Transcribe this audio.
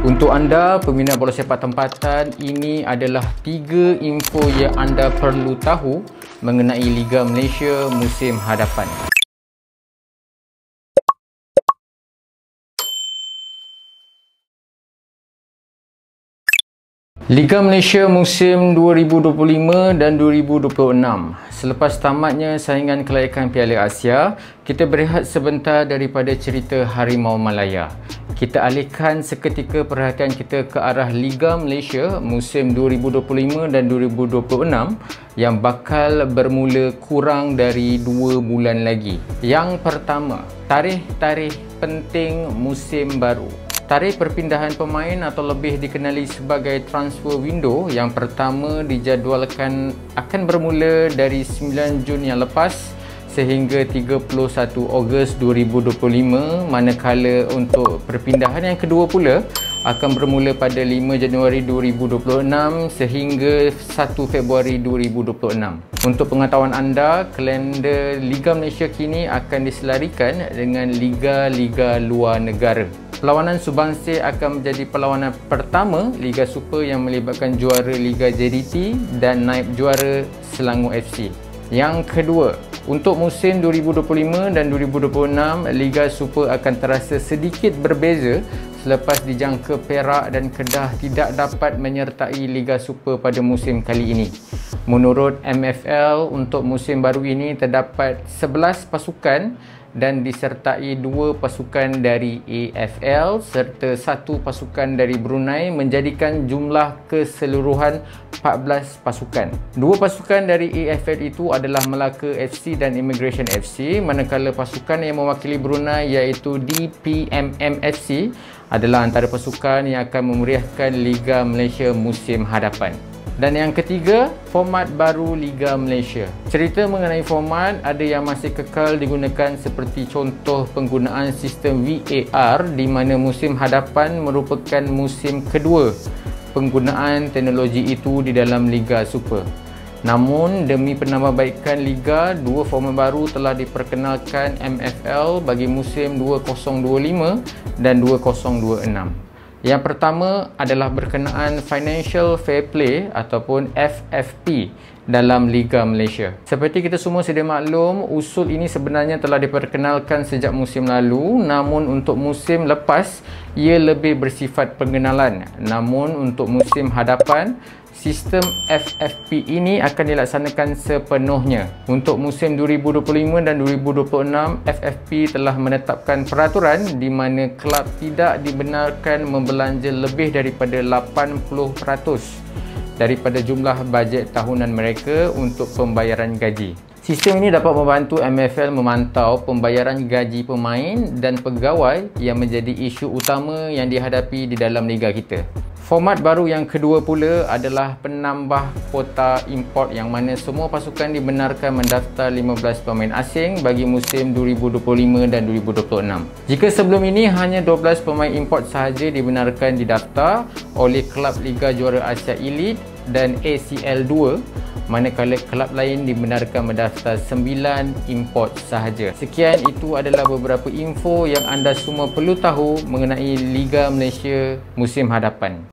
Untuk anda peminat bola sepak tempatan, ini adalah 3 info yang anda perlu tahu mengenai Liga Malaysia musim hadapan. Liga Malaysia musim 2025 dan 2026. Selepas tamatnya saingan kelayakan Piala Asia, kita berehat sebentar daripada cerita Harimau Malaya. Kita alihkan seketika perhatian kita ke arah Liga Malaysia musim 2025 dan 2026 yang bakal bermula kurang dari 2 bulan lagi. Yang pertama, tarikh-tarikh penting musim baru. Tarikh perpindahan pemain atau lebih dikenali sebagai transfer window yang pertama dijadualkan akan bermula dari 9 Jun yang lepas sehingga 31 Ogos 2025, manakala untuk perpindahan yang kedua pula akan bermula pada 5 Januari 2026 sehingga 1 Februari 2026. Untuk pengetahuan anda, kalender Liga Malaysia kini akan diselarikan dengan liga-liga luar negara. Perlawanan Subansir akan menjadi perlawanan pertama Liga Super yang melibatkan juara Liga JDT dan naib juara Selangor FC. Yang kedua, untuk musim 2025 dan 2026, Liga Super akan terasa sedikit berbeza selepas dijangka Perak dan Kedah tidak dapat menyertai Liga Super pada musim kali ini. Menurut MFL, untuk musim baru ini terdapat 11 pasukan dan disertai 2 pasukan dari AFL serta 1 pasukan dari Brunei, menjadikan jumlah keseluruhan 14 pasukan. 2 pasukan dari AFL itu adalah Melaka FC dan Immigration FC, manakala pasukan yang mewakili Brunei iaitu DPMM FC adalah antara pasukan yang akan memeriahkan Liga Malaysia musim hadapan. Dan yang ketiga, format baru Liga Malaysia. Cerita mengenai format, ada yang masih kekal digunakan seperti contoh penggunaan sistem VAR di mana musim hadapan merupakan musim kedua penggunaan teknologi itu di dalam Liga Super. Namun, demi penambahbaikan Liga, 2 format baru telah diperkenalkan MFL bagi musim 2025 dan 2026. Yang pertama adalah berkenaan Financial Fair Play ataupun FFP dalam Liga Malaysia. Seperti kita semua sedia maklum, usul ini sebenarnya telah diperkenalkan sejak musim lalu, namun untuk musim lepas ia lebih bersifat pengenalan. Namun untuk musim hadapan, sistem FFP ini akan dilaksanakan sepenuhnya. Untuk musim 2025 dan 2026, FFP telah menetapkan peraturan di mana kelab tidak dibenarkan membelanja lebih daripada 80% daripada jumlah bajet tahunan mereka untuk pembayaran gaji. Sistem ini dapat membantu MFL memantau pembayaran gaji pemain dan pegawai yang menjadi isu utama yang dihadapi di dalam liga kita. Format baru yang kedua pula adalah penambah kuota import yang mana semua pasukan dibenarkan mendaftar 15 pemain asing bagi musim 2025 dan 2026. Jika sebelum ini hanya 12 pemain import sahaja dibenarkan didaftar oleh kelab Liga Juara Asia Elite dan ACL 2, manakala kelab lain dibenarkan mendaftar 9 import sahaja. Sekian, itu adalah beberapa info yang anda semua perlu tahu mengenai Liga Malaysia musim hadapan.